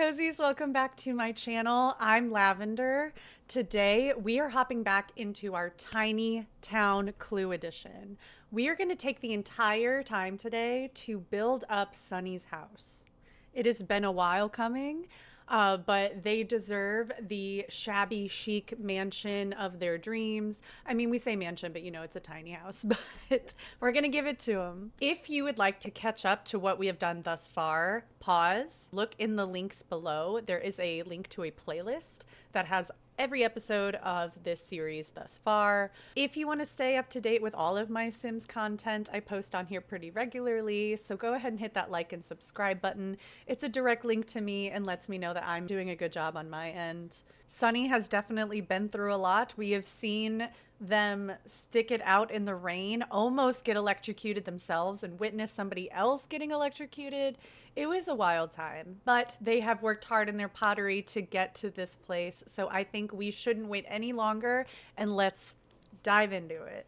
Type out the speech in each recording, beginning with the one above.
cozies, welcome back to my channel. I'm Lavender. Today we are hopping back into our tiny town clue edition. We are going to take the entire time today to build up Sunny's house. It has been a while coming, but they deserve the shabby chic mansion of their dreams. I mean, we say mansion, but you know, it's a tiny house, but we're going to give it to them. If you would like to catch up to what we have done thus far, pause, look in the links below. There is a link to a playlist that has every episode of this series thus far. If you want to stay up to date with all of my Sims content, I post on here pretty regularly, so go ahead and hit that like and subscribe button. It's a direct link to me and lets me know that I'm doing a good job on my end. Sunny has definitely been through a lot. We have seen them stick it out in the rain, almost get electrocuted themselves, and witness somebody else getting electrocuted. It was a wild time, but they have worked hard in their pottery to get to this place. So I think we shouldn't wait any longer, and let's dive into it.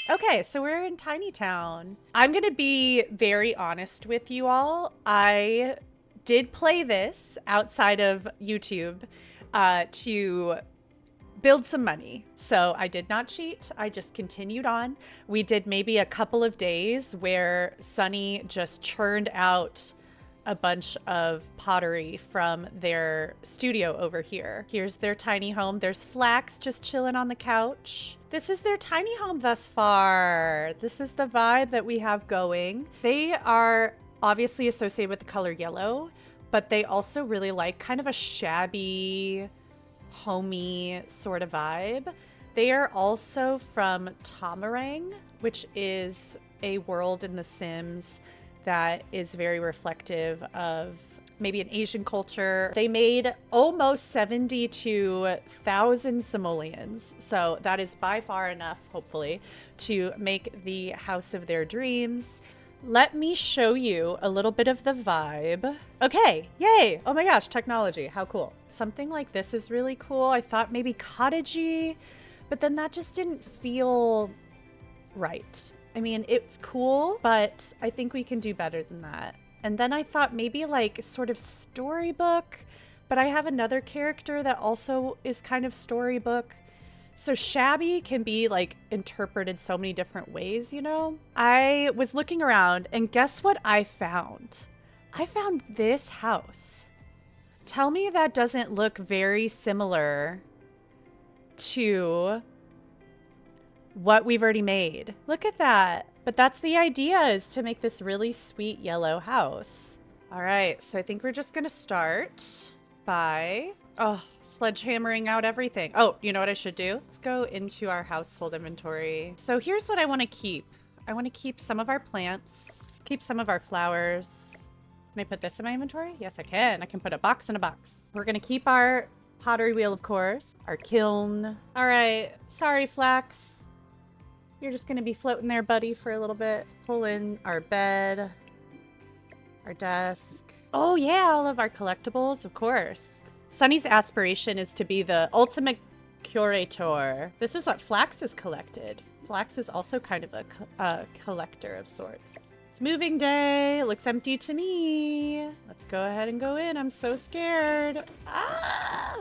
Okay, so we're in Tiny Town. I'm going to be very honest with you all. I did play this outside of YouTube to build some money. So I did not cheat. I just continued on. We did maybe a couple of days where Sunny just churned out a bunch of pottery from their studio over here. Here's their tiny home. There's Flax just chilling on the couch. This is their tiny home thus far. This is the vibe that we have going. They are obviously associated with the color yellow, but they also really like kind of a shabby, homey sort of vibe. They are also from Tamarang, which is a world in The Sims that is very reflective of maybe an Asian culture. They made almost 72,000 simoleons, so that is by far enough, hopefully, to make the house of their dreams. Let me show you a little bit of the vibe. Okay, yay! Oh my gosh, technology, how cool. Something like this is really cool. I thought maybe cottagey, but then that just didn't feel right. I mean, it's cool, but I think we can do better than that. And then I thought maybe like sort of storybook, but I have another character that also is kind of storybook. So shabby can be like interpreted so many different ways, you know? I was looking around and guess what I found? I found this house. Tell me that doesn't look very similar to what we've already made. Look at that. But that's the idea, is to make this really sweet yellow house. All right, so I think we're just gonna start by sledgehammering out everything. Oh, you know what I should do? Let's go into our household inventory. So here's what I want to keep. I want to keep some of our plants, keep some of our flowers. Can I put this in my inventory? Yes, I can. I can put a box in a box. We're going to keep our pottery wheel, of course, our kiln. All right. Sorry, Flax. You're just going to be floating there, buddy, for a little bit. Let's pull in our bed, our desk. Oh, yeah, all of our collectibles, of course. Sunny's aspiration is to be the ultimate curator. This is what Flax has collected. Flax is also kind of a collector of sorts. It's moving day. It looks empty to me. Let's go ahead and go in. I'm so scared. Ah!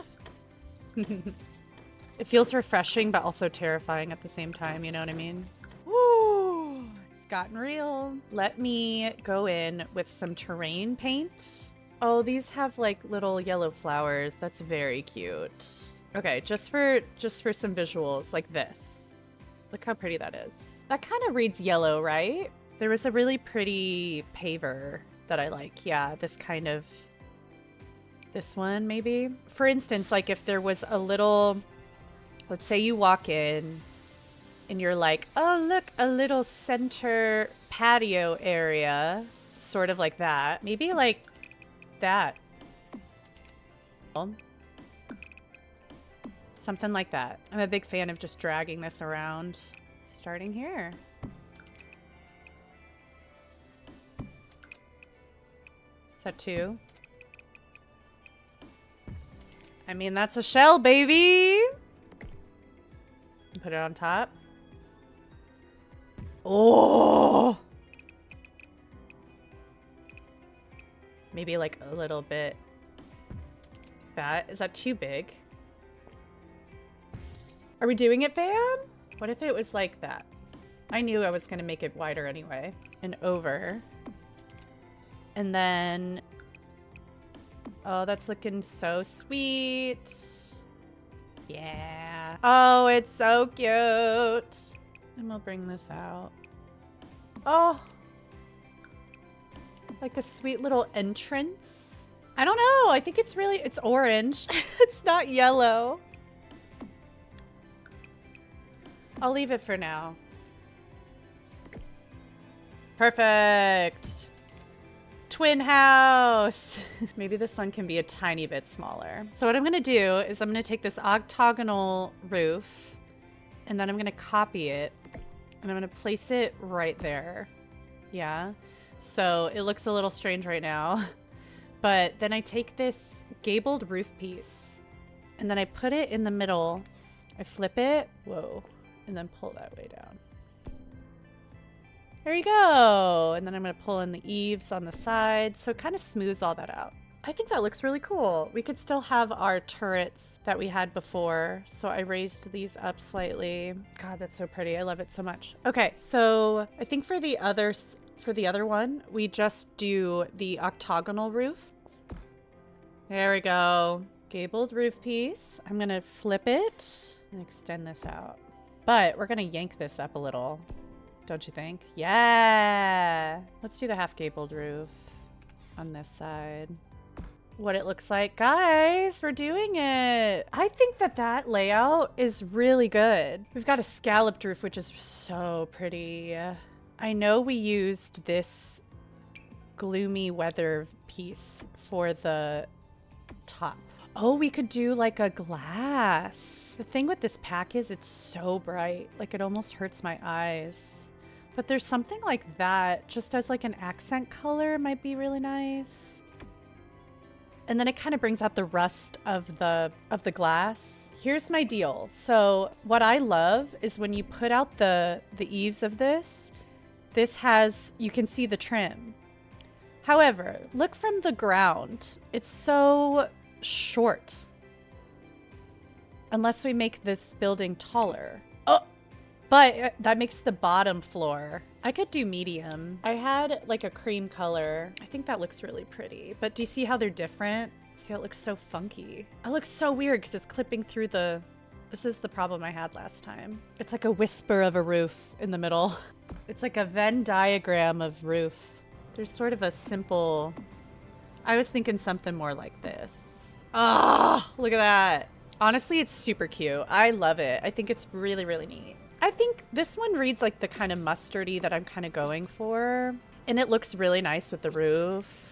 It feels refreshing, but also terrifying at the same time. You know what I mean? Woo! It's gotten real. Let me go in with some terrain paint. Oh, these have like little yellow flowers. That's very cute. Okay, just for some visuals like this. Look how pretty that is. That kind of reads yellow, right? There was a really pretty paver that I like. Yeah, this one maybe. For instance, like if there was a little, let's say you walk in and you're like, oh, look, a little center patio area, sort of like that. Maybe like that. Something like that. I'm a big fan of just dragging this around. Starting here. Is that 2? I mean, that's a shell, baby! Put it on top. Oh! Maybe like a little bit like that. Is that too big? Are we doing it, fam? What if it was like that? I knew I was gonna make it wider anyway. And over. And then... Oh, that's looking so sweet. Yeah. Oh, it's so cute. And we'll bring this out. Oh. Like a sweet little entrance. I don't know. I think it's really, it's orange. It's not yellow. I'll leave it for now. Perfect. Twin house. Maybe this one can be a tiny bit smaller. So what I'm gonna do is I'm gonna take this octagonal roof and then I'm gonna copy it and I'm gonna place it right there. Yeah. So it looks a little strange right now, but then I take this gabled roof piece and then I put it in the middle. I flip it, whoa, and then pull that way down. There you go. And then I'm going to pull in the eaves on the side. So it kind of smooths all that out. I think that looks really cool. We could still have our turrets that we had before. So I raised these up slightly. God, that's so pretty. I love it so much. Okay, so I think for the other one, we just do the octagonal roof. There we go. Gabled roof piece. I'm going to flip it and extend this out. But we're going to yank this up a little. Don't you think? Yeah. Let's do the half gabled roof on this side. What it looks like. Guys, we're doing it. I think that that layout is really good. We've got a scalloped roof, which is so pretty. I know we used this gloomy weather piece for the top. Oh, we could do like a glass. The thing with this pack is it's so bright. Like it almost hurts my eyes. But there's something like that, just as like an accent color might be really nice. And then it kind of brings out the rust of the glass. Here's my deal. So what I love is when you put out the eaves of this has, you can see the trim. However, look from the ground. It's so short. Unless we make this building taller. Oh! But that makes the bottom floor. I could do medium. I had like a cream color. I think that looks really pretty. But do you see how they're different? See how it looks so funky? It looks so weird because it's clipping through the... This is the problem I had last time. It's like a whisper of a roof in the middle. It's like a Venn diagram of roof. There's sort of a simple... I was thinking something more like this. Ah, oh, look at that. Honestly, it's super cute. I love it. I think it's really, really neat. I think this one reads like the kind of mustardy that I'm kind of going for. And it looks really nice with the roof.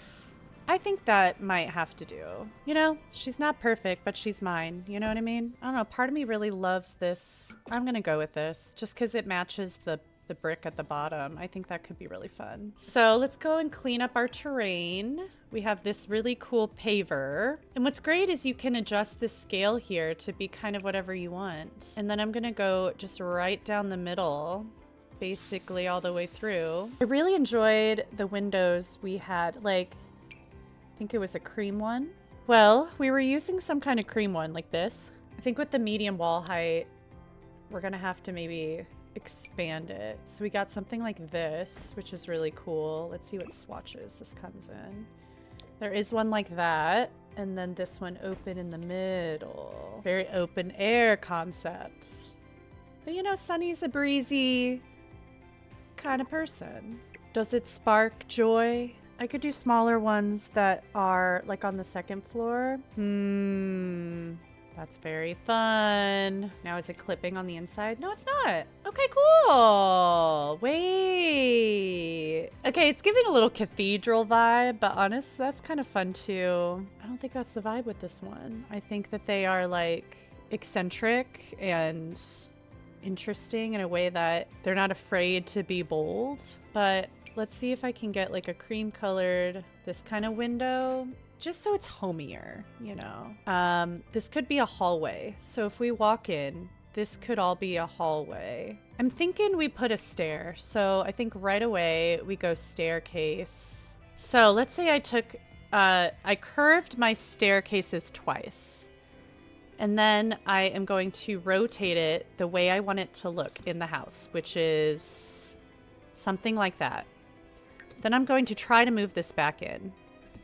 I think that might have to do. You know, she's not perfect, but she's mine. You know what I mean? I don't know. Part of me really loves this. I'm going to go with this just because it matches the brick at the bottom. I think that could be really fun. So let's go and clean up our terrain. We have this really cool paver. And what's great is you can adjust the scale here to be kind of whatever you want. And then I'm gonna go just right down the middle, basically all the way through. I really enjoyed the windows we had. Like, I think it was a cream one. Well, we were using some kind of cream one like this. I think with the medium wall height, we're gonna have to maybe expand it. So we got something like this, which is really cool. Let's see what swatches this comes in. There is one like that, and then this one open in the middle. Very open air concept. But you know, Sunny's a breezy kind of person. Does it spark joy? I could do smaller ones that are like on the second floor. That's very fun. Now is it clipping on the inside? No, it's not. Okay, cool. Wait. Okay, it's giving a little cathedral vibe, but honest, that's kind of fun too. I don't think that's the vibe with this one. I think that they are like eccentric and interesting in a way that they're not afraid to be bold. But let's see if I can get like a cream colored, this kind of window. Just so it's homier, you know. This could be a hallway. So if we walk in, this could all be a hallway. I'm thinking we put a stair. So I think right away we go staircase. So let's say I took I curved my staircases twice. And then I am going to rotate it the way I want it to look in the house, which is something like that. Then I'm going to try to move this back in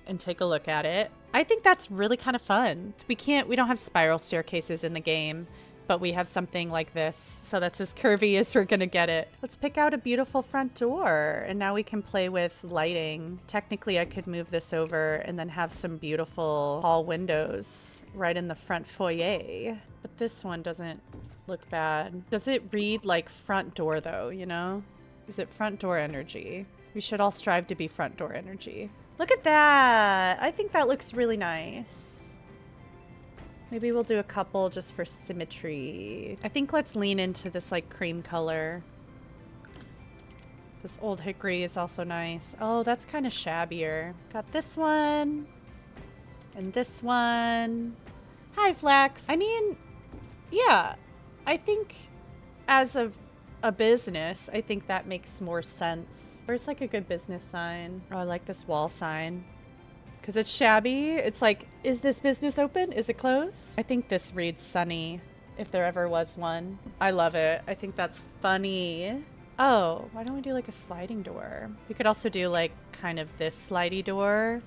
and take a look at it. I think that's really kind of fun. We don't have spiral staircases in the game, but we have something like this. So that's as curvy as we're gonna get it. Let's pick out a beautiful front door. And now we can play with lighting. Technically, I could move this over and then have some beautiful hall windows right in the front foyer. But this one doesn't look bad. Does it read like front door though, you know? Is it front door energy? We should all strive to be front door energy. Look at that. I think that looks really nice. Maybe we'll do a couple just for symmetry. I think let's lean into this like cream color. This old hickory is also nice. Oh, that's kind of shabbier. Got this one. And this one. Hi, Flex. I mean, yeah. I think as of a business, I think that makes more sense. Where's like a good business sign? Oh, I like this wall sign. Because it's shabby. It's like, is this business open? Is it closed? I think this reads sunny, if there ever was one. I love it. I think that's funny. Oh, why don't we do like a sliding door? We could also do like kind of this slidey door.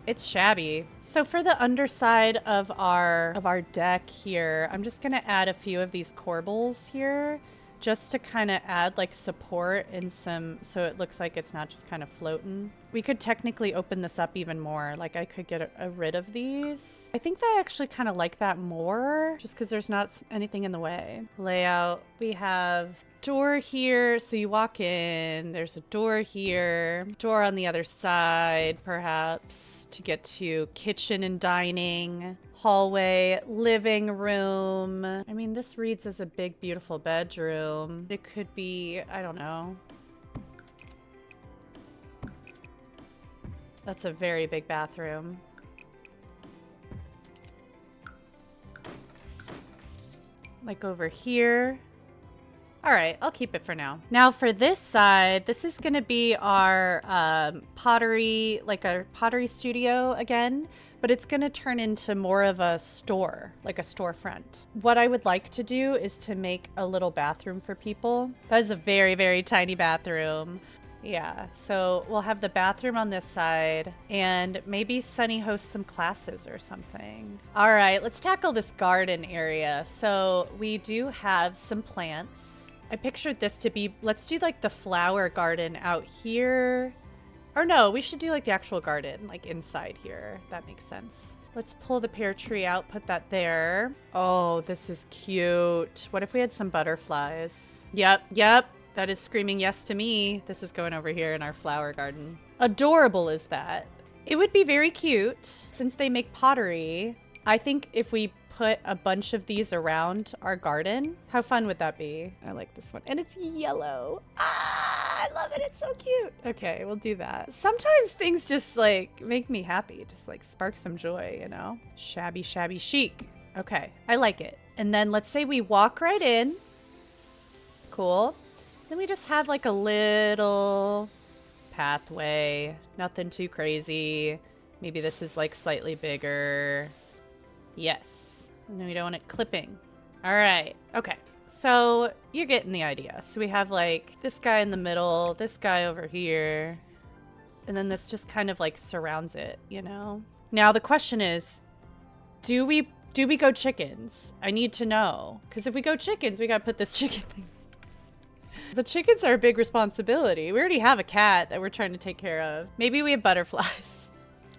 It's shabby. So for the underside of our deck here, I'm just gonna add a few of these corbels here, just to kind of add like support and some, so it looks like it's not just kind of floating. We could technically open this up even more. Like I could get rid of these. I think that I actually kind of like that more, just because there's not anything in the way. Layout, we have door here, so you walk in, there's a door here, door on the other side perhaps to get to kitchen and dining, hallway, living room. I mean, this reads as a big beautiful bedroom. It could be, I don't know. That's a very big bathroom. Like over here. All right, I'll keep it for now. Now for this side, this is gonna be our pottery, like a pottery studio again, but it's gonna turn into more of a store, like a storefront. What I would like to do is to make a little bathroom for people. That is a very, very tiny bathroom. Yeah, so we'll have the bathroom on this side and maybe Sunny hosts some classes or something. All right, let's tackle this garden area. So we do have some plants. I pictured this to be, let's do like the flower garden out here. Or no, we should do like the actual garden, like inside here. That makes sense. Let's pull the pear tree out, put that there. Oh, this is cute. What if we had some butterflies? Yep. That is screaming yes to me. This is going over here in our flower garden. Adorable is that. It would be very cute. Since they make pottery, I think if we put a bunch of these around our garden, how fun would that be? I like this one. And it's yellow. Ah, I love it. It's so cute. Okay, we'll do that. Sometimes things just like make me happy. Just like spark some joy, you know? Shabby, shabby chic. Okay, I like it. And then let's say we walk right in. Cool. Then we just have like a little pathway. Nothing too crazy. Maybe this is like slightly bigger. Yes. And then we don't want it clipping. All right. Okay. So you're getting the idea. So we have like this guy in the middle, this guy over here, and then this just kind of like surrounds it, you know? Now the question is, do we go chickens? I need to know. Because if we go chickens, we got to put this chicken thing. The chickens are a big responsibility. We already have a cat that we're trying to take care of. Maybe we have butterflies.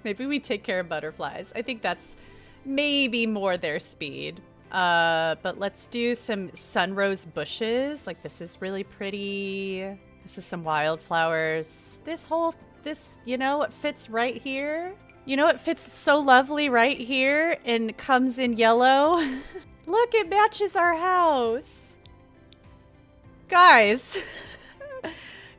Maybe we take care of butterflies. I think that's maybe more their speed. But let's do some sunrose bushes. Like this is really pretty. This is some wildflowers. This, you know, it fits right here. You know, it fits so lovely right here and comes in yellow. Look, it matches our house. Guys,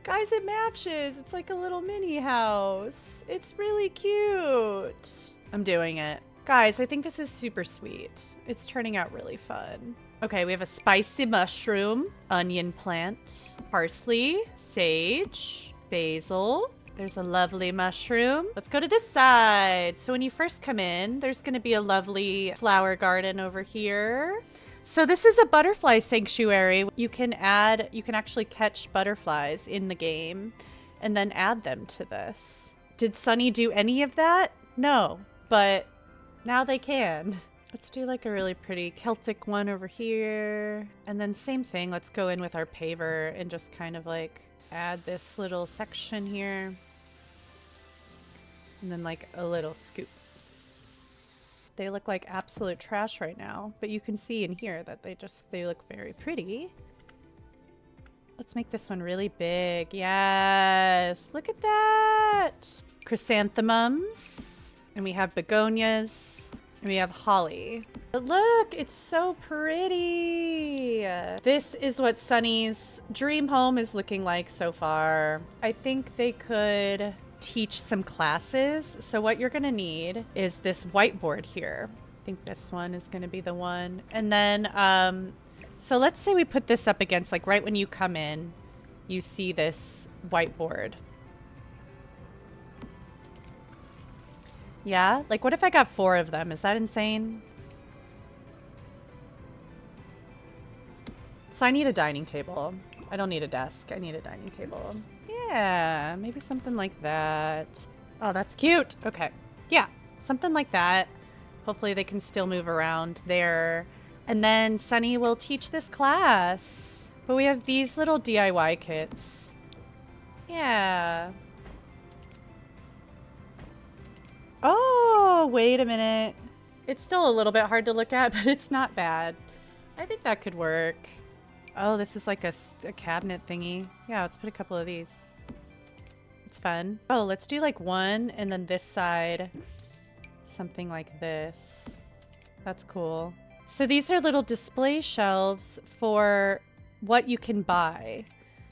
it matches. It's like a little mini house. It's really cute. I'm doing it. Guys, I think this is super sweet. It's turning out really fun. Okay, we have a spicy mushroom, onion plant, parsley, sage, basil, There's a lovely mushroom. Let's go to this side. So when you first come in, there's going to be a lovely flower garden over here. So this is a butterfly sanctuary. You can actually catch butterflies in the game and then add them to this. Did Sunny do any of that? No, but now they can. Let's do like a really pretty Celtic one over here. And then same thing, let's go in with our paver and just kind of like add this little section here. And then like a little scoop. They look like absolute trash right now, but you can see in here that they look very pretty. Let's make this one really big. Yes, look at that. Chrysanthemums, and we have begonias, and we have holly. But look, it's so pretty. This is what Sunny's dream home is looking like so far. I think they could teach some classes. So what you're gonna need is this whiteboard here. I think this one is gonna be the one. And then, so let's say we put this up against, like right when you come in, you see this whiteboard. Yeah, like what if I got 4 of them? Is that insane? So I need a dining table. I don't need a desk. I need a dining table. Yeah, maybe something like that. Oh, that's cute. Okay. Yeah, something like that. Hopefully they can still move around there. And then Sunny will teach this class. But we have these little DIY kits. Yeah. Oh, wait a minute. It's still a little bit hard to look at, but it's not bad. I think that could work. Oh, this is like a cabinet thingy. Yeah, let's put a couple of these. It's fun. Oh, let's do like one and then this side. Something like this. That's cool. So these are little display shelves for what you can buy.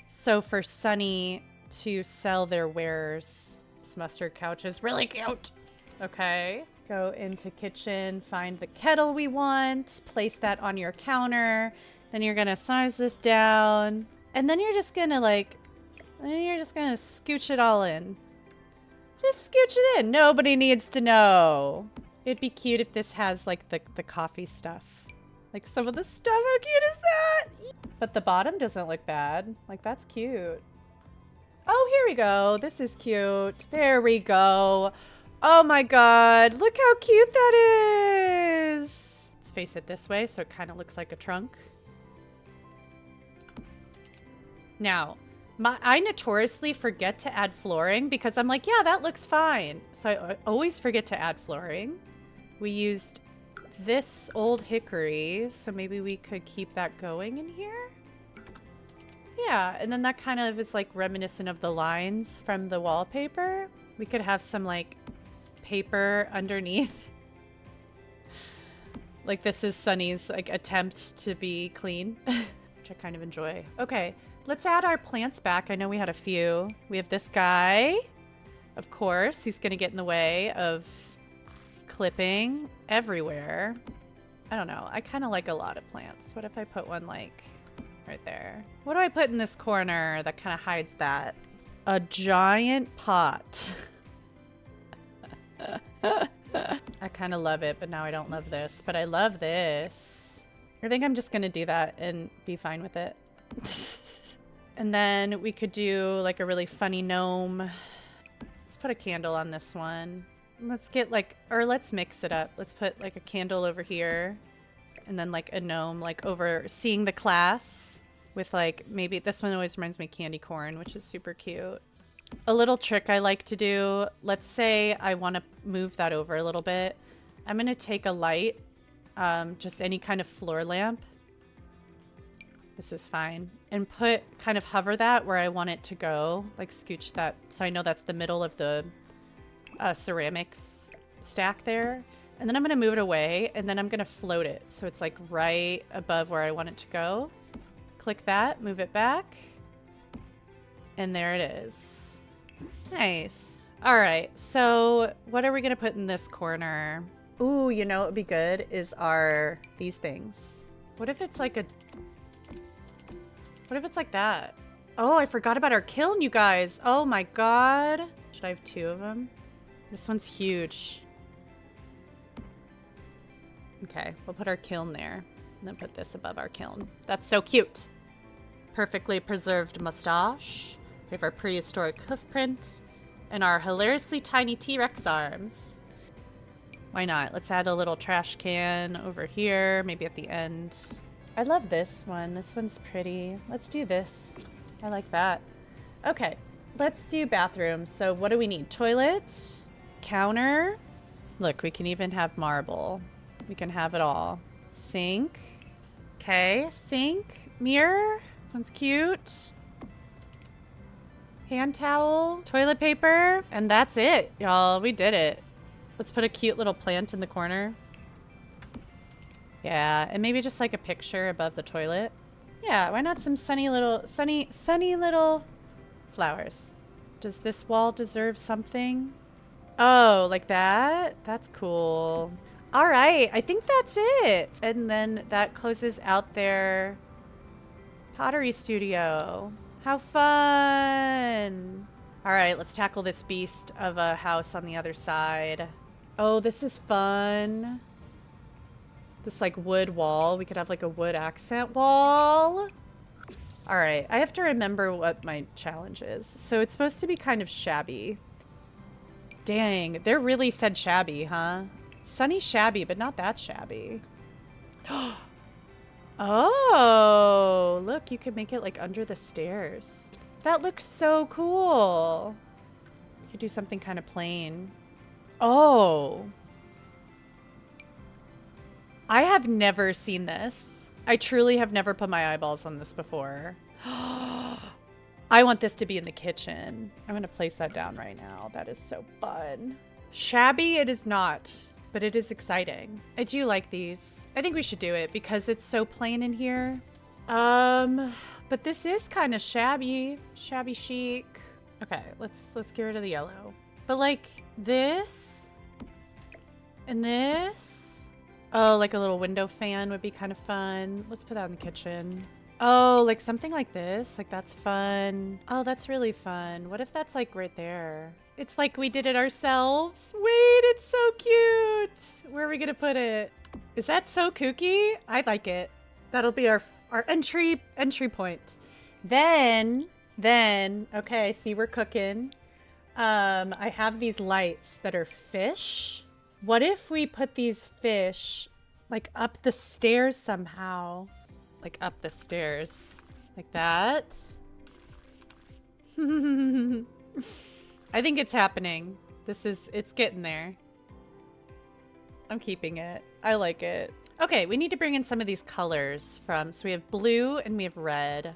So for Sunny to sell their wares. This mustard couch is really cute. Okay. Go into kitchen, find the kettle we want, place that on your counter. Then you're gonna size this down. And then you're just gonna scooch it all in. Just scooch it in. Nobody needs to know. It'd be cute if this has like the coffee stuff. Like some of the stuff. How cute is that? But the bottom doesn't look bad. Like that's cute. Oh, here we go. This is cute. There we go. Oh my God. Look how cute that is. Let's face it this way so it kind of looks like a trunk. Now, I notoriously forget to add flooring because I'm like, yeah, that looks fine. So I always forget to add flooring. We used this old hickory, so maybe we could keep that going in here. Yeah, and then that kind of is like reminiscent of the lines from the wallpaper. We could have some like paper underneath. Like this is Sunny's like attempt to be clean, which I kind of enjoy. Okay. Let's add our plants back. I know we had a few. We have this guy. Of course, he's going to get in the way of clipping everywhere. I don't know. I kind of like a lot of plants. What if I put one like right there? What do I put in this corner that kind of hides that? A giant pot. I kind of love it, but now I don't love this. But I love this. I think I'm just going to do that and be fine with it. And then we could do like a really funny gnome. Let's put a candle on this one. Let's get like, or let's mix it up. Let's put like a candle over here and then like a gnome like overseeing the class with like, maybe this one always reminds me of candy corn, which is super cute. A little trick I like to do, let's say I want to move that over a little bit. I'm going to take a light, just any kind of floor lamp. This is fine. And kind of hover that where I want it to go. Like scooch that so I know that's the middle of the ceramics stack there. And then I'm going to move it away and then I'm going to float it. So it's like right above where I want it to go. Click that, move it back. And there it is. Nice. All right. So what are we going to put in this corner? Ooh, you know what would be good is these things. What if it's like that? Oh, I forgot about our kiln, you guys. Oh my god. Should I have 2 of them? This one's huge. Okay, we'll put our kiln there. And then put this above our kiln. That's so cute. Perfectly preserved mustache. We have our prehistoric hoof print. And our hilariously tiny T-Rex arms. Why not? Let's add a little trash can over here, maybe at the end. I love this one. This one's pretty. Let's do this. I like that. Okay, let's do bathrooms. So what do we need? Toilet, counter. Look, we can even have marble. We can have it all. Sink. Okay, sink, mirror. One's cute. Hand towel, toilet paper, and that's it, y'all. We did it. Let's put a cute little plant in the corner. Yeah, and maybe just like a picture above the toilet. Yeah, why not some sunny little flowers? Does this wall deserve something? Oh, like that? That's cool. All right, I think that's it. And then that closes out their pottery studio. How fun. All right, let's tackle this beast of a house on the other side. Oh, this is fun. This like wood wall. We could have like a wood accent wall. All right, I have to remember what my challenge is. So it's supposed to be kind of shabby. Dang, they really said shabby, huh? Sunny shabby, but not that shabby. Oh, look, you could make it like under the stairs. That looks so cool. You could do something kind of plain. Oh. I have never seen this. I truly have never put my eyeballs on this before. I want this to be in the kitchen. I'm going to place that down right now. That is so fun. Shabby it is not, but it is exciting. I do like these. I think we should do it because it's so plain in here. But this is kind of shabby. Shabby chic. Okay, let's get rid of the yellow. But like this and this. Oh, like a little window fan would be kind of fun. Let's put that in the kitchen. Oh, like something like this. Like that's fun. Oh, that's really fun. What if that's like right there? It's like we did it ourselves. Wait, it's so cute. Where are we gonna put it? Is that so kooky? I like it. That'll be our entry point. Then, okay, see we're cooking. I have these lights that are fish. What if we put these fish like up the stairs somehow? Like up the stairs. Like that. I think it's happening. It's getting there. I'm keeping it. I like it. Okay, we need to bring in some of these colors so we have blue and we have red.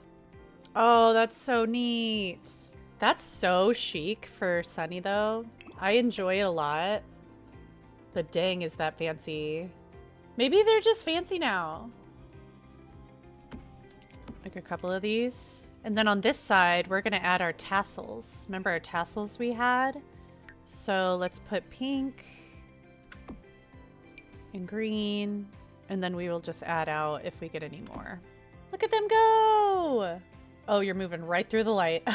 Oh, that's so neat. That's so chic for Sunny though. I enjoy it a lot. But dang, is that fancy. Maybe they're just fancy now. Like a couple of these. And then on this side, we're gonna add our tassels. Remember our tassels we had? So let's put pink and green. And then we will just add out if we get any more. Look at them go! Oh, you're moving right through the light.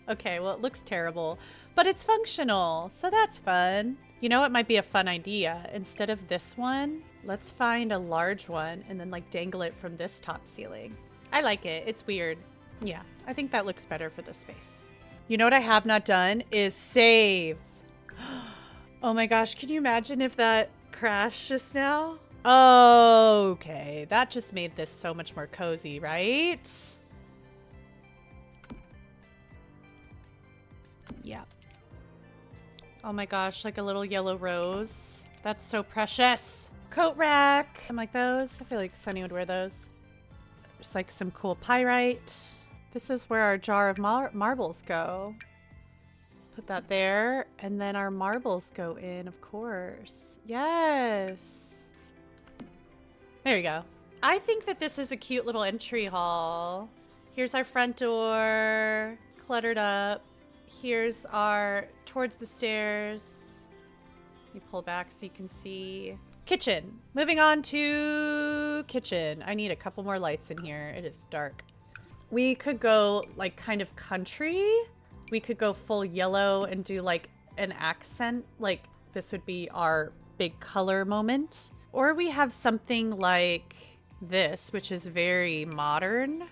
Okay, well, it looks terrible, but it's functional, so that's fun. You know, it might be a fun idea. Instead of this one, let's find a large one and then like dangle it from this top ceiling. I like it. It's weird. Yeah, I think that looks better for the space. You know what I have not done is save. Oh my gosh, can you imagine if that crashed just now? Okay, that just made this so much more cozy, right? Yeah. Oh my gosh, like a little yellow rose. That's so precious. Coat rack. I'm like those. I feel like Sunny would wear those. Just like some cool pyrite. This is where our jar of marbles go. Let's put that there. And then our marbles go in, of course. Yes. There you go. I think that this is a cute little entry hall. Here's our front door. Cluttered up. Here's our towards the stairs. You pull back so you can see. Kitchen. Moving on to kitchen. I need a couple more lights in here. It is dark. We could go like kind of country. We could go full yellow and do like an accent. Like this would be our big color moment. Or we have something like this, which is very modern,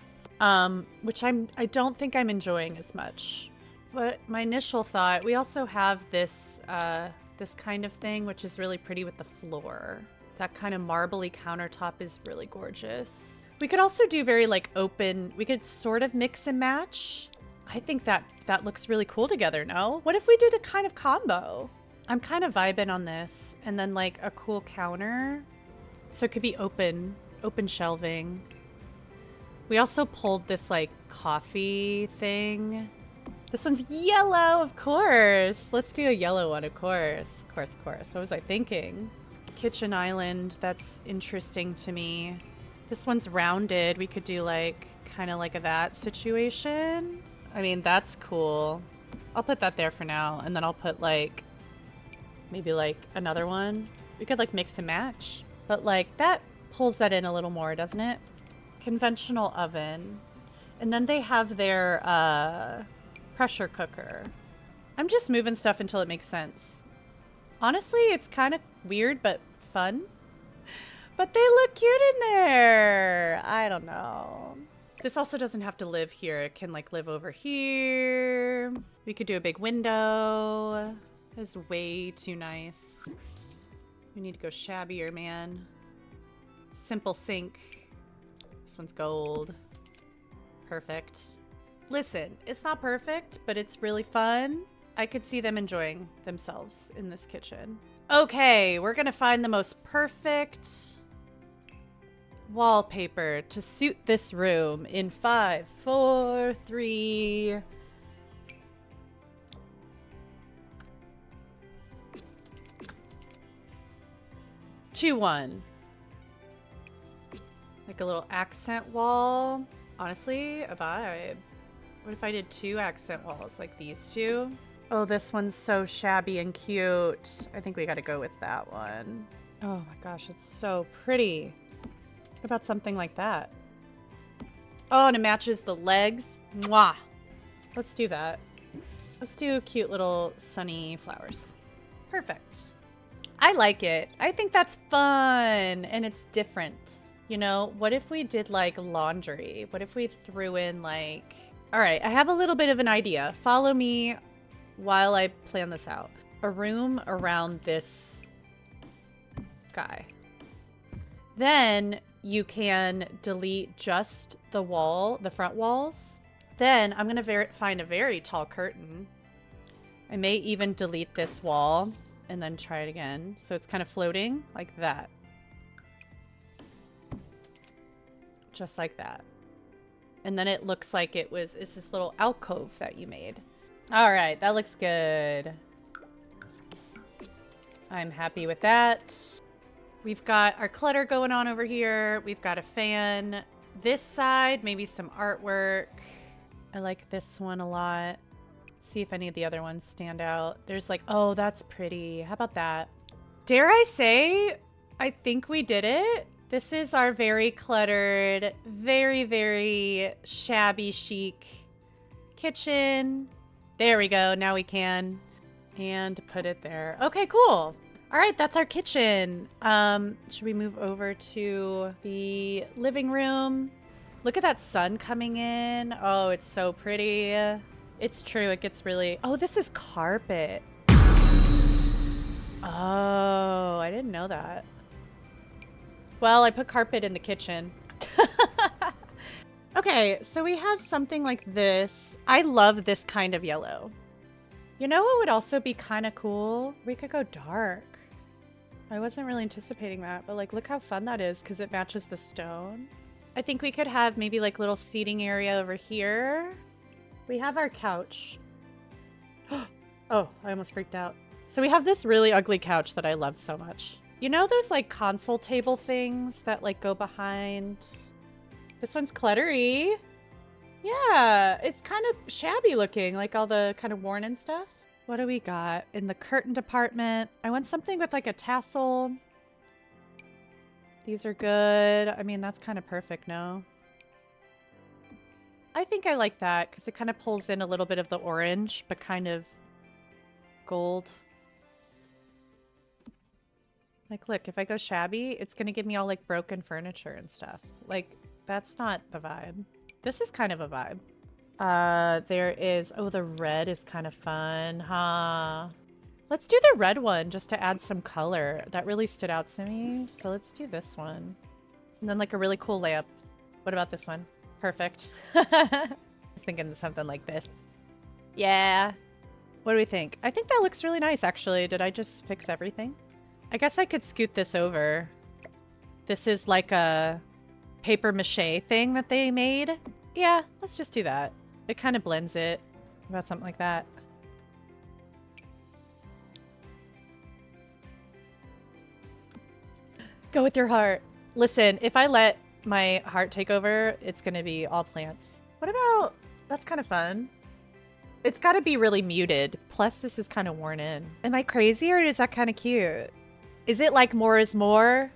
which I don't think I'm enjoying as much. But my initial thought, we also have this this kind of thing, which is really pretty with the floor. That kind of marbly countertop is really gorgeous. We could also do very like open, we could sort of mix and match. I think that looks really cool together, no? What if we did a kind of combo? I'm kind of vibing on this. And then like a cool counter. So it could be open shelving. We also pulled this like coffee thing. This one's yellow, of course. Let's do a yellow one, of course. Of course, of course. What was I thinking? Kitchen island, that's interesting to me. This one's rounded. We could do like kind of like a that situation. I mean, that's cool. I'll put that there for now. And then I'll put like, maybe like another one. We could like mix and match. But like that pulls that in a little more, doesn't it? Conventional oven. And then they have their pressure cooker. I'm just moving stuff until it makes sense. Honestly, it's kind of weird, but fun. But they look cute in there. I don't know. This also doesn't have to live here. It can like live over here. We could do a big window. That's way too nice. We need to go shabbier, man. Simple sink. This one's gold. Perfect. Listen, it's not perfect, but it's really fun. I could see them enjoying themselves in this kitchen. Okay, we're gonna find the most perfect wallpaper to suit this room in 5, 4, 3. Two, 1. Like a little accent wall. Honestly, a vibe. What if I did 2 accent walls like these 2? Oh, this one's so shabby and cute. I think we gotta go with that one. Oh my gosh, it's so pretty. What about something like that? Oh, and it matches the legs. Mwah! Let's do that. Let's do cute little sunny flowers. Perfect. I like it. I think that's fun and it's different. You know, what if we did like laundry? What if we threw in like... All right, I have a little bit of an idea. Follow me while I plan this out. A room around this guy. Then you can delete just the wall, the front walls. Then I'm gonna find a very tall curtain. I may even delete this wall and then try it again. So it's kind of floating like that. Just like that. And then it looks like it's this little alcove that you made. All right, that looks good. I'm happy with that. We've got our clutter going on over here. We've got a fan. This side, maybe some artwork. I like this one a lot. See if any of the other ones stand out. There's like, oh, that's pretty. How about that? Dare I say, I think we did it. This is our very cluttered, very, very shabby chic kitchen. There we go. Now we can. And put it there. Okay, cool. All right, that's our kitchen. Should we move over to the living room? Look at that sun coming in. Oh, it's so pretty. It's true. It gets really... Oh, this is carpet. Oh, I didn't know that. Well, I put carpet in the kitchen. Okay, so we have something like this. I love this kind of yellow. You know what would also be kind of cool? We could go dark. I wasn't really anticipating that, but like, look how fun that is because it matches the stone. I think we could have maybe like little seating area over here. We have our couch. Oh, I almost freaked out. So we have this really ugly couch that I love so much. You know those like console table things that like go behind? This one's cluttery. Yeah, it's kind of shabby looking, like all the kind of worn and stuff. What do we got in the curtain department? I want something with like a tassel. These are good. I mean, that's kind of perfect, no? I think I like that because it kind of pulls in a little bit of the orange, but kind of gold. Like, look, if I go shabby, it's going to give me all like broken furniture and stuff. Like, that's not the vibe. This is kind of a vibe. There is, oh, the red is kind of fun, huh? Let's do the red one just to add some color. That really stood out to me. So let's do this one. And then like a really cool lamp. What about this one? Perfect. I was thinking something like this. Yeah. What do we think? I think that looks really nice, actually. Did I just fix everything? I guess I could scoot this over. This is like a paper mache thing that they made. Yeah, let's just do that. It kind of blends it. About something like that. Go with your heart. Listen, if I let my heart take over, it's going to be all plants. What about... That's kind of fun. It's got to be really muted. Plus, this is kind of worn in. Am I crazy or is that kind of cute? Is it like more is more?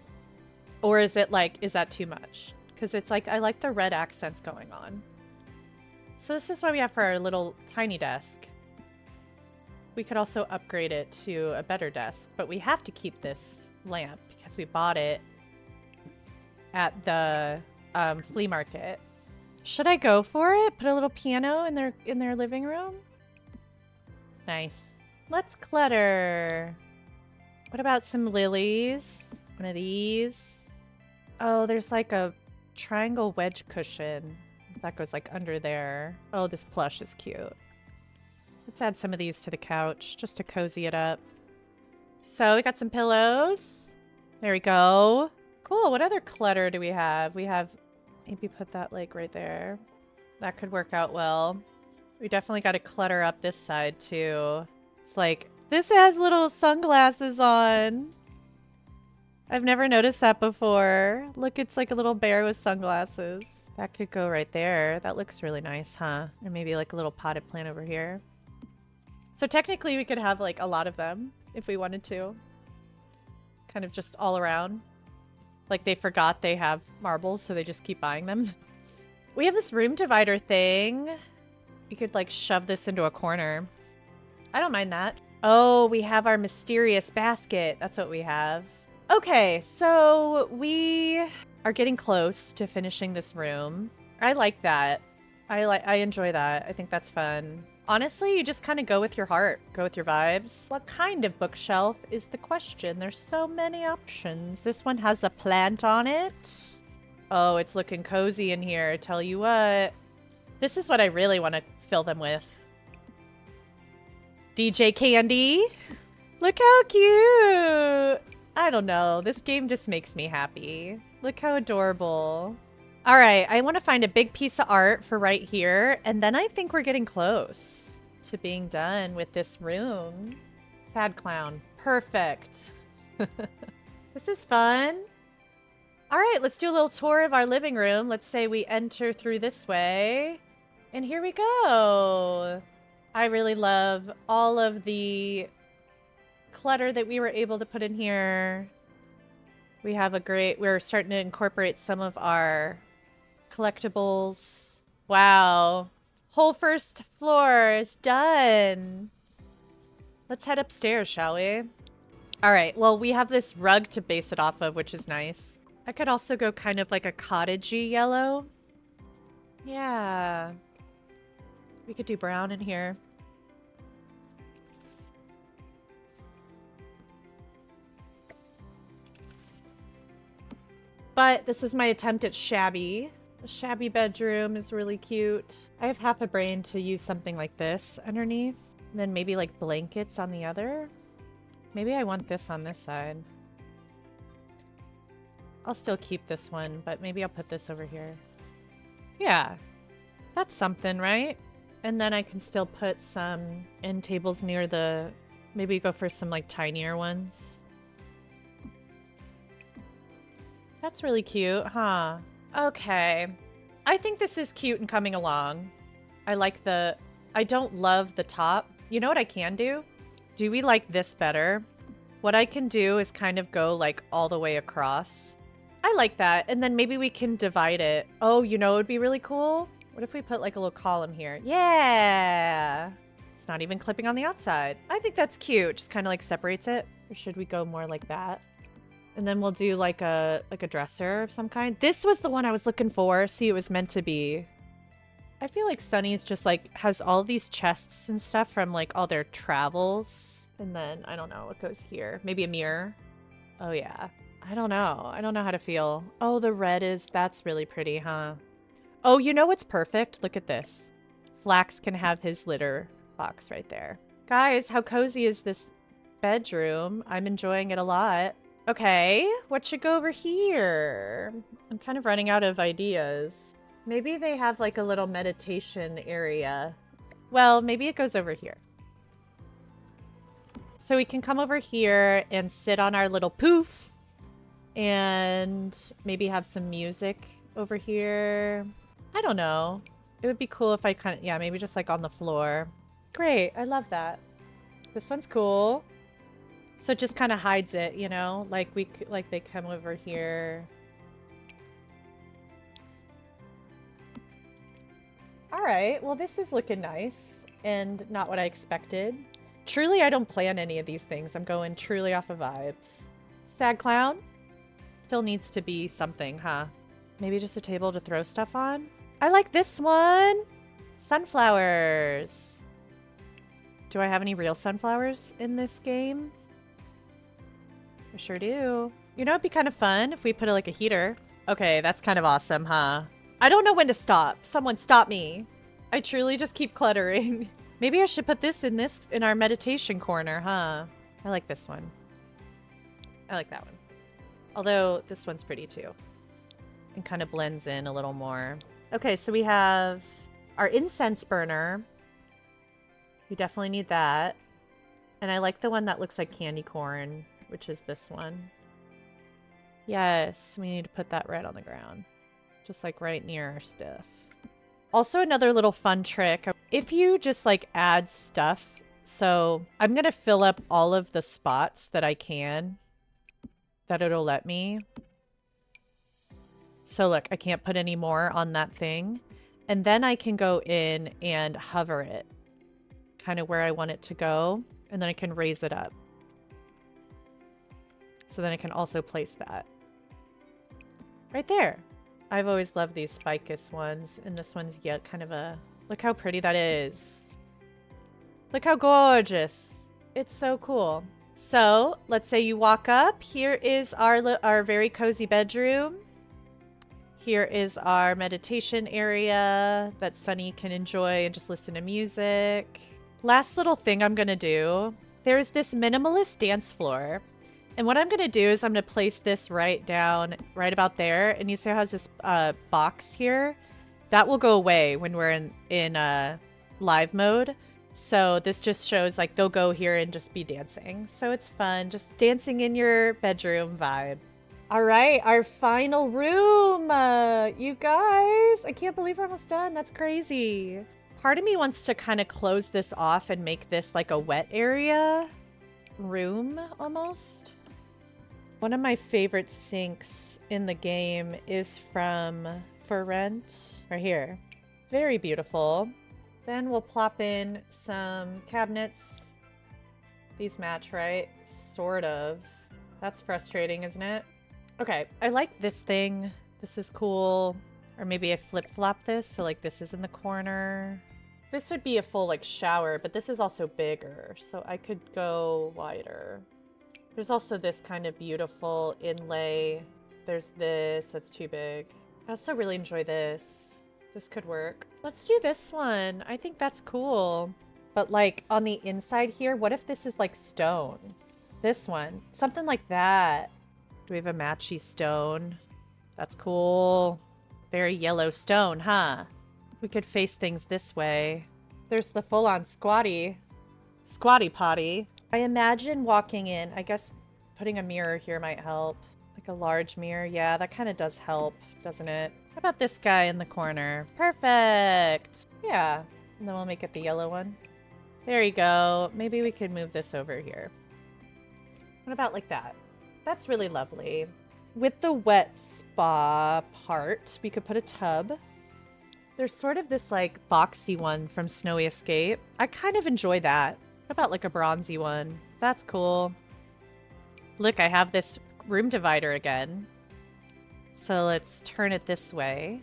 Or is it like, is that too much? Because it's like, I like the red accents going on. So this is what we have for our little tiny desk. We could also upgrade it to a better desk, but we have to keep this lamp because we bought it at the flea market. Should I go for it? Put a little piano in their living room? Nice. Let's clutter. What about some lilies? One of these. Oh, there's like a triangle wedge cushion. That goes like under there. Oh, this plush is cute. Let's add some of these to the couch just to cozy it up. So we got some pillows. There we go. Cool. What other clutter do we have? We have, maybe put that like right there. That could work out well. We definitely got to clutter up this side too. It's like, this has little sunglasses on. I've never noticed that before. Look, it's like a little bear with sunglasses. That could go right there. That looks really nice, huh? Or maybe like a little potted plant over here. So technically we could have like a lot of them if we wanted to. Kind of just all around. Like they forgot they have marbles, so they just keep buying them. We have this room divider thing. We could like shove this into a corner. I don't mind that. Oh, we have our mysterious basket. That's what we have. Okay, so we are getting close to finishing this room. I like that. I enjoy that. I think that's fun. Honestly, you just kind of go with your heart, go with your vibes. What kind of bookshelf is the question? There's so many options. This one has a plant on it. Oh, it's looking cozy in here. I tell you what. This is what I really want to fill them with. DJ Candy. Look how cute. I don't know. This game just makes me happy. Look how adorable. All right, I want to find a big piece of art for right here, and then I think we're getting close to being done with this room. Sad clown. Perfect. This is fun. All right, let's do a little tour of our living room. Let's say we enter through this way, and here we go. I really love all of the clutter that we were able to put in here. We have a great, we're starting to incorporate some of our collectibles. Wow. Whole first floor is done. Let's head upstairs, shall we? All right. Well, we have this rug to base it off of, which is nice. I could also go kind of like a cottagey yellow. Yeah. We could do brown in here. But this is my attempt at shabby. The shabby bedroom is really cute. I have half a brain to use something like this underneath. And then maybe like blankets on the other. Maybe I want this on this side. I'll still keep this one, but maybe I'll put this over here. Yeah, that's something, right? And then I can still put some end tables near the... Maybe go for some like tinier ones. That's really cute, huh? Okay. I think this is cute and coming along. I like the... I don't love the top. You know what I can do? Do we like this better? What I can do is kind of go like all the way across. I like that. And then maybe we can divide it. Oh, you know what would be really cool? What if we put like a little column here? Yeah. It's not even clipping on the outside. I think that's cute. Just kind of like separates it. Or should we go more like that? And then we'll do like a dresser of some kind. This was the one I was looking for. See, it was meant to be. I feel like Sunny's just like has all these chests and stuff from like all their travels. And then I don't know what goes here. Maybe a mirror. Oh yeah. I don't know. I don't know how to feel. Oh, the red is, that's really pretty, huh? Oh, you know what's perfect? Look at this. Flax can have his litter box right there. Guys, how cozy is this bedroom? I'm enjoying it a lot. Okay, what should go over here? I'm kind of running out of ideas. Maybe they have like a little meditation area. Well, maybe it goes over here. So we can come over here and sit on our little poof and maybe have some music over here. I don't know. It would be cool if I kind of, yeah, maybe just like on the floor. Great, I love that. This one's cool. So it just kind of hides it, you know? Like they come over here. All right, well this is looking nice and not what I expected. Truly, I don't plan any of these things. I'm going truly off of vibes. Sad clown? Still needs to be something, huh? Maybe just a table to throw stuff on? I like this one. Sunflowers. Do I have any real sunflowers in this game? I sure do. You know, it'd be kind of fun if we put like a heater. Okay, that's kind of awesome, huh? I don't know when to stop. Someone stop me. I truly just keep cluttering. Maybe I should put this in our meditation corner, huh? I like this one. I like that one. Although this one's pretty too. And kind of blends in a little more. Okay, so we have our incense burner. We definitely need that. And I like the one that looks like candy corn, which is this one. Yes, we need to put that right on the ground. Just like right near our stuff. Also another little fun trick. If you just like add stuff, so I'm going to fill up all of the spots that I can, that it'll let me. So look, I can't put any more on that thing. And then I can go in and hover it kind of where I want it to go. And then I can raise it up. So then I can also place that right there. I've always loved these ficus ones. And this one's yet kind of a, look how pretty that is. Look how gorgeous. It's so cool. So let's say you walk up. Here is our very cozy bedroom. Here is our meditation area that Sunny can enjoy and just listen to music. Last little thing I'm going to do. There's this minimalist dance floor. And what I'm going to do is I'm going to place this right down, right about there. And you see how it has this box here? That will go away when we're in live mode. So this just shows like they'll go here and just be dancing. So it's fun. Just dancing in your bedroom vibe. All right, our final room. You guys, I can't believe we're almost done. That's crazy. Part of me wants to kind of close this off and make this like a wet area room almost. One of my favorite sinks in the game is from For Rent, right here. Very beautiful. Then we'll plop in some cabinets. These match, right? Sort of. That's frustrating, isn't it? Okay, I like this thing. This is cool. Or maybe I flip-flop this, so like this is in the corner. This would be a full like shower, but this is also bigger, so I could go wider. There's also this kind of beautiful inlay. There's this, that's too big. I also really enjoy this. This could work. Let's do this one. I think that's cool. But like on the inside here, what if this is like stone? This one, something like that. Do we have a matchy stone? That's cool. Very yellow stone, huh? We could face things this way. There's the full-on squatty potty. I imagine walking in, I guess putting a mirror here might help. Like a large mirror. Yeah, that kind of does help, doesn't it? How about this guy in the corner? Perfect. Yeah. And then we'll make it the yellow one. There you go. Maybe we could move this over here. What about like that? That's really lovely. With the wet spa part, we could put a tub. There's sort of this like boxy one from Snowy Escape. I kind of enjoy that. What about like a bronzy one? That's cool. Look, I have this room divider again. So let's turn it this way.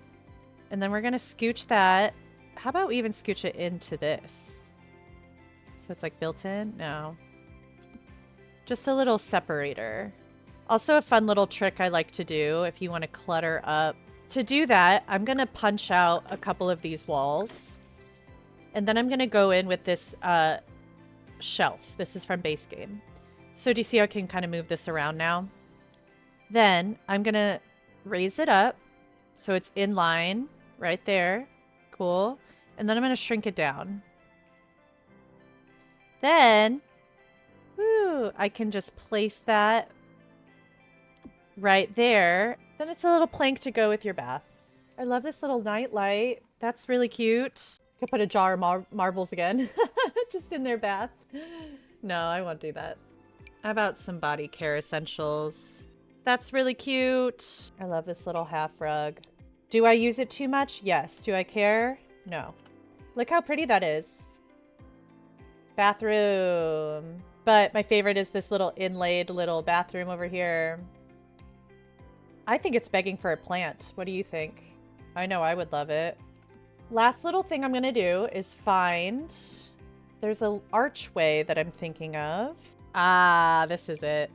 And then we're going to scooch that. How about we even scooch it into this? So it's like built in? No. Just a little separator. Also a fun little trick I like to do if you want to clutter up. To do that, I'm going to punch out a couple of these walls. And then I'm going to go in with this shelf. This is from base game. So do you see how I can kind of move this around now? Then I'm going to raise it up so it's in line right there. Cool. And then I'm going to shrink it down. Then, I can just place that right there. Then it's a little plank to go with your bath. I love this little night light. That's really cute. Could put a jar of marbles again. Just in their bath. No, I won't do that. How about some body care essentials? That's really cute. I love this little half rug. Do I use it too much? Yes. Do I care? No. Look how pretty that is. Bathroom. But my favorite is this little inlaid little bathroom over here. I think it's begging for a plant. What do you think? I know I would love it. Last little thing I'm going to do is find... There's an archway that I'm thinking of. Ah, this is it.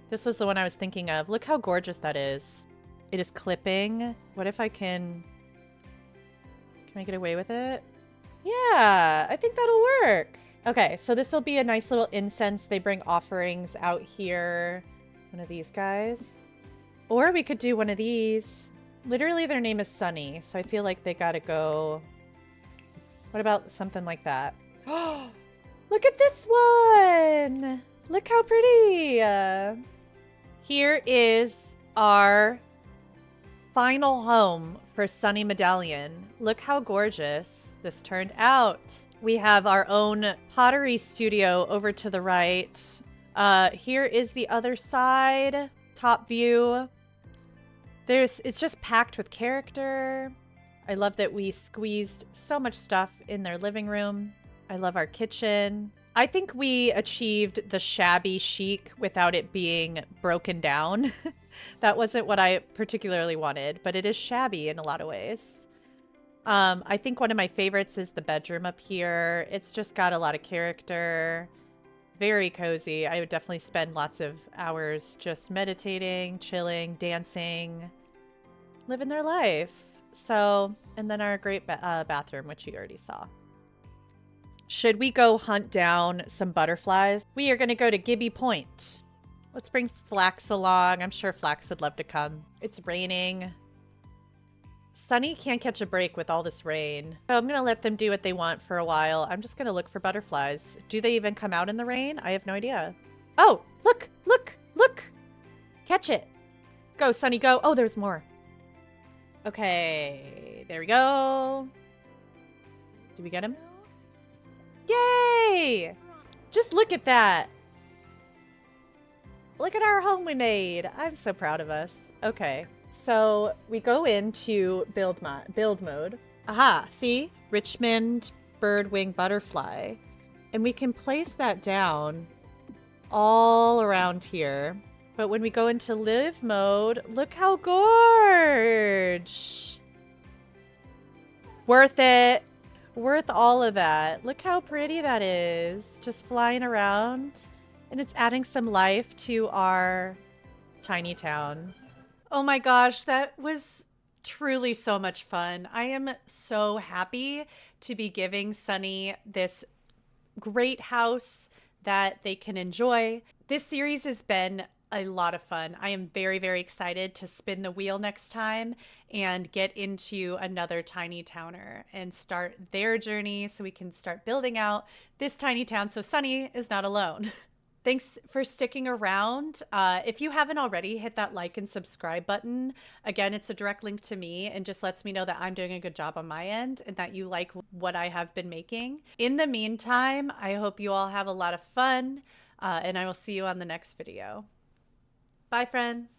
This was the one I was thinking of. Look how gorgeous that is. It is clipping. What if I can... Can I get away with it? Yeah, I think that'll work. Okay, so this will be a nice little incense. They bring offerings out here. One of these guys. Or we could do one of these. Literally, their name is Sunny, so I feel like they gotta go... What about something like that? Oh, look at this one! Look how pretty! Here is our final home for Sunny Medallion. Look how gorgeous this turned out. We have our own pottery studio over to the right. Here is the other side, top view. It's just packed with character. I love that we squeezed so much stuff in their living room. I love our kitchen. I think we achieved the shabby chic without it being broken down. That wasn't what I particularly wanted, but it is shabby in a lot of ways. I think one of my favorites is the bedroom up here. It's just got a lot of character. Very cozy. I would definitely spend lots of hours just meditating, chilling, dancing, living their life. So, and then our great bathroom, which you already saw. Should we go hunt down some butterflies? We are going to go to Gibby Point. Let's bring Flax along. I'm sure Flax would love to come. It's raining. Sunny can't catch a break with all this rain. So I'm going to let them do what they want for a while. I'm just going to look for butterflies. Do they even come out in the rain? I have no idea. Oh, look, look, look. Catch it. Go, Sunny, go. Oh, there's more. Okay, there we go. Did we get him? Yay! Just look at that. Look at our home we made. I'm so proud of us. Okay, so we go into build mode. Aha, see? Richmond birdwing butterfly. And we can place that down all around here. But when we go into live mode, look how gorge. Worth it. Worth all of that. Look how pretty that is. Just flying around. And it's adding some life to our tiny town. Oh my gosh, that was truly so much fun. I am so happy to be giving Sunny this great house that they can enjoy. This series has been a lot of fun. I am very, very excited to spin the wheel next time and get into another tiny towner and start their journey so we can start building out this tiny town so Sunny is not alone. Thanks for sticking around. If you haven't already, hit that like and subscribe button. Again, it's a direct link to me and just lets me know that I'm doing a good job on my end and that you like what I have been making. In the meantime, I hope you all have a lot of fun and I will see you on the next video. Bye, friends.